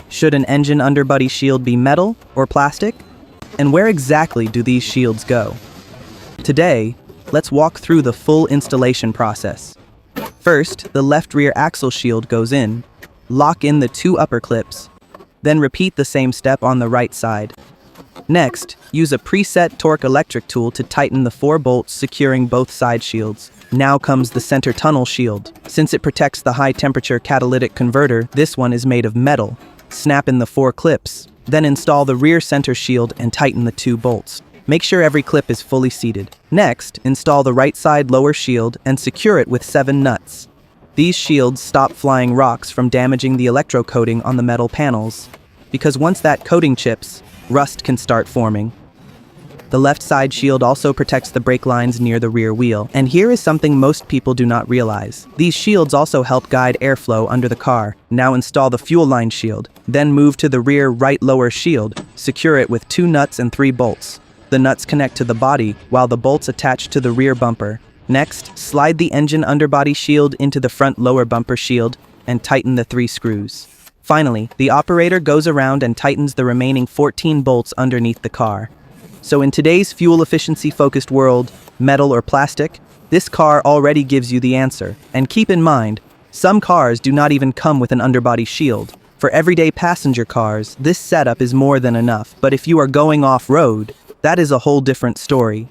Should an engine underbody shield be metal or plastic? And where exactly do these shields go? Today, let's walk through the full installation process. First, the left rear axle shield goes in. Lock in the 2 upper clips. Then repeat the same step on the right side. Next, use a preset torque electric tool to tighten the 4 bolts securing both side shields. Now comes the center tunnel shield. Since it protects the high-temperature catalytic converter, this one is made of metal. Snap in the 4 clips. Then install the rear center shield and tighten the 2 bolts. Make sure every clip is fully seated. Next, install the right side lower shield and secure it with 7 nuts. These shields stop flying rocks from damaging the electrocoating on the metal panels, because once that coating chips, rust can start forming. The left side shield also protects the brake lines near the rear wheel. And here is something most people do not realize. These shields also help guide airflow under the car. Now install the fuel line shield. Then move to the rear right lower shield. Secure it with 2 nuts and 3 bolts. The nuts connect to the body, while the bolts attach to the rear bumper. Next, slide the engine underbody shield into the front lower bumper shield and tighten the 3 screws. Finally, the operator goes around and tightens the remaining 14 bolts underneath the car. So in today's fuel efficiency-focused world, metal or plastic, this car already gives you the answer. And keep in mind, some cars do not even come with an underbody shield. For everyday passenger cars, this setup is more than enough. But if you are going off-road, that is a whole different story.